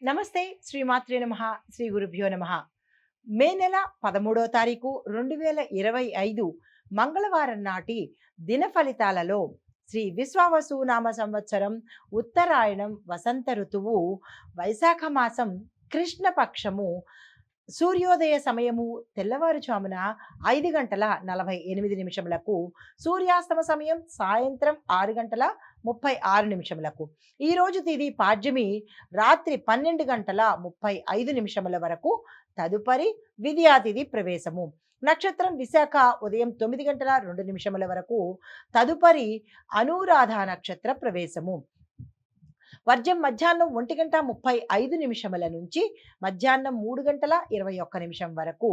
నమస్తే శ్రీమాత్రే నమః శ్రీ గురుభ్యో నమః. మే నెల 13వ తారీఖు 2025 మంగళవారం నాటి దిన ఫలితాలలో శ్రీ విశ్వావసు నామ సంవత్సరం ఉత్తరాయణం వసంత ఋతువు వైశాఖ మాసం కృష్ణపక్షము సూర్యోదయ సమయము తెల్లవారుజామున 5:48 సూర్యాస్తమ సమయం సాయంత్రం 6:36 ఈరోజు తిది పాడ్యమి రాత్రి 12:35 వరకు. తదుపరి విద్యా తిథి ప్రవేశము. నక్షత్రం విశాఖ ఉదయం 9:02 వరకు. తదుపరి అనురాధ నక్షత్ర ప్రవేశము. వర్జం మధ్యాహ్నం 1:35 నుంచి మధ్యాహ్నం 3:21 వరకు.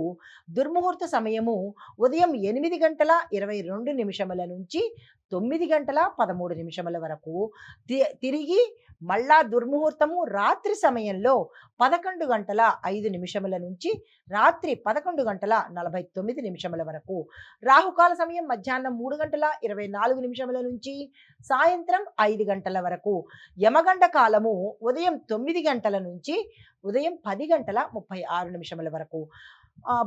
దుర్ముహూర్త సమయము ఉదయం 8:22 నుంచి 9:13 వరకు. తిరిగి మళ్ళా దుర్ముహూర్తము రాత్రి సమయంలో 11:05 నుంచి రాత్రి 11:49 వరకు. రాహుకాల సమయం మధ్యాహ్నం 3:24 నుంచి సాయంత్రం 5 గంటల వరకు. యమగండ కాలము ఉదయం 9 గంటల నుంచి ఉదయం 10:36 వరకు.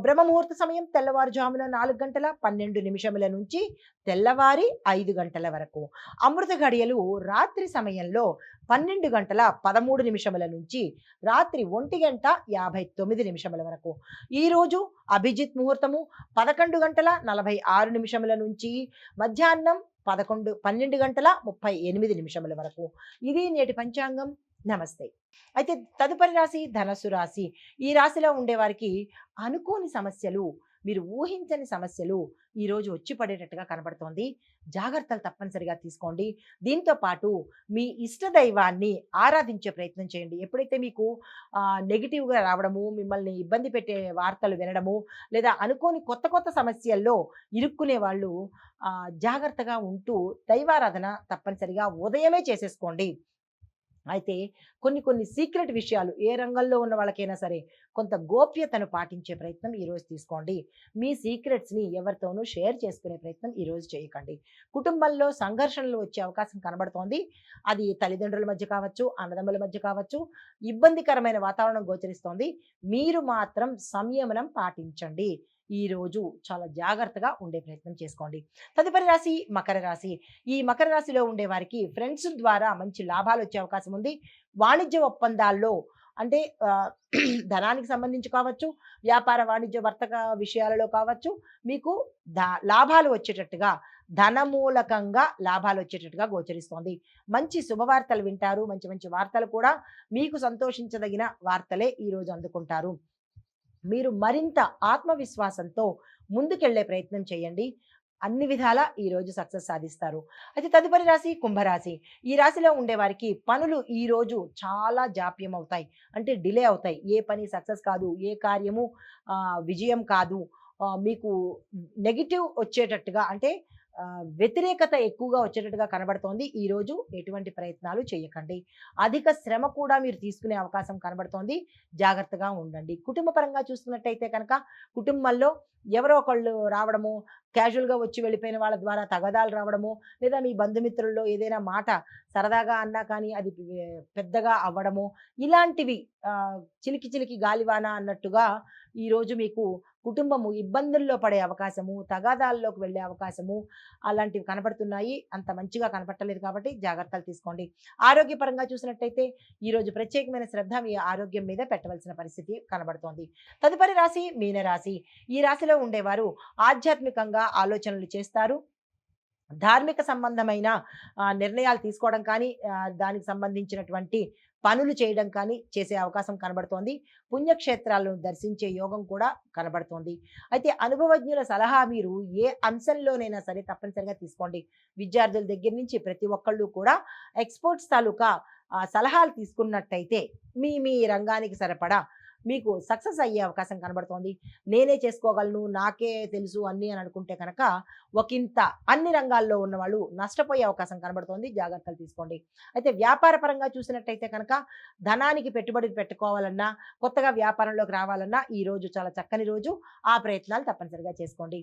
బ్రహ్మముహూర్త సమయం తెల్లవారుజామున 4:12 నుంచి తెల్లవారి 5 గంటల వరకు. అమృత ఘడియలు రాత్రి సమయంలో 12:13 నుంచి రాత్రి 1:59 వరకు. ఈరోజు అభిజిత్ ముహూర్తము 11:46 నుంచి మధ్యాహ్నం 12:38 వరకు. ఇది నేటి పంచాంగం. నమస్తే. అయితే తదుపరి రాశి ధనస్సు రాశి. ఈ రాశిలో ఉండేవారికి అనుకోని సమస్యలు, మీరు ఊహించని సమస్యలు ఈరోజు వచ్చి పడేటట్టుగా కనబడుతోంది. జాగ్రత్తలు తప్పనిసరిగా తీసుకోండి. దీంతో పాటు మీ ఇష్ట దైవాన్ని ఆరాధించే ప్రయత్నం చేయండి. ఎప్పుడైతే మీకు నెగిటివ్గా రావడము, మిమ్మల్ని ఇబ్బంది పెట్టే వార్తలు వినడము, లేదా అనుకోని కొత్త కొత్త సమస్యల్లో ఇరుక్కునే వాళ్ళు జాగ్రత్తగా ఉంటూ దైవారాధన తప్పనిసరిగా ఉదయమే చేసేసుకోండి. అయితే కొన్ని సీక్రెట్ విషయాలు ఏ రంగంలో ఉన్న వాళ్ళకైనా సరే కొంత గోప్యతను పాటించే ప్రయత్నం ఈరోజు తీసుకోండి. మీ సీక్రెట్స్ని ఎవరితోనూ షేర్ చేసుకునే ప్రయత్నం ఈరోజు చేయకండి. కుటుంబంలో సంఘర్షణలు వచ్చే అవకాశం కనబడుతోంది. అది తల్లిదండ్రుల మధ్య కావచ్చు, అన్నదమ్ముల మధ్య కావచ్చు, ఇబ్బందికరమైన వాతావరణం గోచరిస్తోంది. మీరు మాత్రం సంయమనం పాటించండి. ఈరోజు చాలా జాగ్రత్తగా ఉండే ప్రయత్నం చేసుకోండి. తదుపరి రాశి మకర రాశి. ఈ మకర రాశిలో ఉండే వారికి ఫ్రెండ్స్ ద్వారా మంచి లాభాలు వచ్చే అవకాశం ఉంది. వాణిజ్య ఒప్పందాల్లో అంటే ధనానికి సంబంధించి కావచ్చు, వ్యాపార వాణిజ్య వర్తక విషయాలలో కావచ్చు, మీకు లాభాలు వచ్చేటట్టుగా ధనమూలకంగా లాభాలు వచ్చేటట్టుగా గోచరిస్తోంది. మంచి శుభవార్తలు వింటారు. మంచి మంచి వార్తలు కూడా మీకు సంతోషించదగిన వార్తలే ఈరోజు అందుకుంటారు. మీరు మరింత ఆత్మవిశ్వాసంతో ముందుకెళ్లే ప్రయత్నం చేయండి. అన్ని విధాలా ఈరోజు సక్సెస్ సాధిస్తారు. అయితే తదుపరి రాశి కుంభరాశి. ఈ రాశిలో ఉండేవారికి పనులు ఈరోజు చాలా జాప్యం అవుతాయి. అంటే డిలే అవుతాయి. ఏ పని సక్సెస్ కాదు. ఏ కార్యము విజయం కాదు. మీకు నెగిటివ్ వచ్చేటట్టుగా అంటే వ్యతిరేకత ఎక్కువగా వచ్చేటట్టుగా కనబడుతోంది. ఈరోజు ఎటువంటి ప్రయత్నాలు చేయకండి. అధిక శ్రమ కూడా మీరు తీసుకునే అవకాశం కనబడుతోంది. జాగ్రత్తగా ఉండండి. కుటుంబ పరంగా చూసుకున్నట్టయితే కనుక కుటుంబంలో ఎవరో ఒకళ్ళు రావడము, క్యాజువల్‌గా వచ్చి వెళ్ళిపోయిన వాళ్ళ ద్వారా తగాదాలు రావడము, లేదా మీ బంధుమిత్రుల్లో ఏదైనా మాట సరదాగా అన్నా కానీ అది పెద్దగా అవ్వడము, ఇలాంటివి చిలికి చిలికి గాలివాన అన్నట్టుగా ఈరోజు మీకు కుటుంబము ఇబ్బందుల్లో పడే అవకాశము, తగాదాల్లోకి వెళ్ళే అవకాశము అలాంటివి కనపడుతున్నాయి. అంత మంచిగా కనపడలేదు కాబట్టి జాగ్రత్తలు తీసుకోండి. ఆరోగ్యపరంగా చూసినట్టయితే ఈరోజు ప్రత్యేకమైన శ్రద్ధ మీ ఆరోగ్యం మీద పెట్టవలసిన పరిస్థితి కనబడుతోంది. తదుపరి రాశి మీనరాశి. ఈ రాశిలో ఉండేవారు ఆధ్యాత్మికంగా ఆలోచనలు చేస్తారు. ధార్మిక సంబంధమైన నిర్ణయాలు తీసుకోవడం కానీ, దానికి సంబంధించినటువంటి పనులు చేయడం కానీ చేసే అవకాశం కనబడుతోంది. పుణ్యక్షేత్రాలను దర్శించే యోగం కూడా కనబడుతోంది. అయితే అనుభవజ్ఞుల సలహా మీరు ఏ అంశంలోనైనా సరే తప్పనిసరిగా తీసుకోండి. విద్యార్థుల దగ్గర నుంచి ప్రతి ఒక్కళ్ళు కూడా ఎక్స్‌పర్ట్స్ తాలూకా సలహాలు తీసుకున్నట్టయితే మీ మీ రంగానికి సరిపడా మీకు సక్సెస్ అయ్యే అవకాశం కనబడుతోంది. నేనే చేసుకోగలను, నాకే తెలుసు అన్నీ అని అనుకుంటే కనుక ఒకంత అన్ని రంగాల్లో ఉన్నవాళ్ళు నష్టపోయే అవకాశం కనబడుతోంది. జాగ్రత్తలు తీసుకోండి. అయితే వ్యాపార పరంగా చూసినట్టయితే కనుక ధనానికి పెట్టుబడి పెట్టుకోవాలన్నా, కొత్తగా వ్యాపారంలోకి రావాలన్నా ఈరోజు చాలా చక్కని రోజు. ఆ ప్రయత్నాలు తప్పనిసరిగా చేసుకోండి.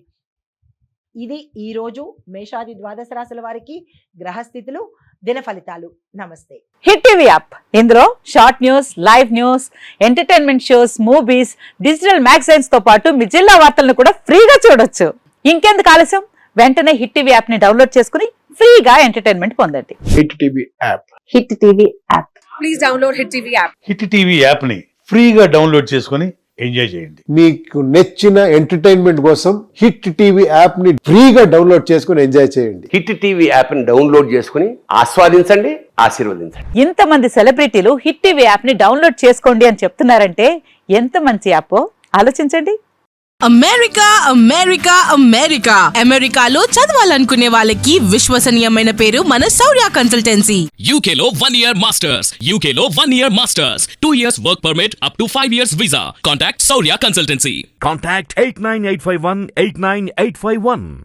ఇది ఈరోజు మేషాది ద్వాదశ రాశుల వారికి గ్రహస్థితులు, దిన ఫలితాలు. నమస్తే. హిట్ టీవీ యాప్, ఇందులో short news, live news, entertainment shows, movies, digital magazines తో పాటు మీ జిల్లా వార్తలను కూడా ఫ్రీగా చూడొచ్చు. ఇంకెందుకు ఆలస్యం, వెంటనే హిట్ టీవీ యాప్ ని డౌన్లోడ్ చేసుకుని ఫ్రీగా ఎంటర్టైన్మెంట్ పొందండి. Hit TV app. Hit TV app. Please download Hit TV app. Hit TV యాప్ని ఫ్రీగా డౌన్లోడ్ చేసుకొని ఎంజాయ్ చేయండి. మీకు నచ్చిన ఎంటర్టైన్మెంట్ కోసం హిట్ టీవీ యాప్ ని ఫ్రీగా డౌన్లోడ్ చేసుకుని ఎంజాయ్ చేయండి. హిట్ టీవీ యాప్ని డౌన్లోడ్ చేసుకుని ఆస్వాదించండి, ఆశీర్వదించండి. ఇంతమంది సెలబ్రిటీలు హిట్ టీవీ యాప్ ని డౌన్లోడ్ చేసుకోండి అని చెప్తున్నారంటే ఎంత మంచి యాప్ ఆలోచించండి. అమెరికా అమెరికా అమెరికా అమెరికాలో చదవాలనుకునే వాళ్ళకి విశ్వసనీయమైన పేరు మన శౌర్య consultancy. UK Law 1 Year Masters. UK Law 1 Year Masters. 2 years work permit up to 5 years visa. Contact Saurya Consultancy. Contact 89851 89851.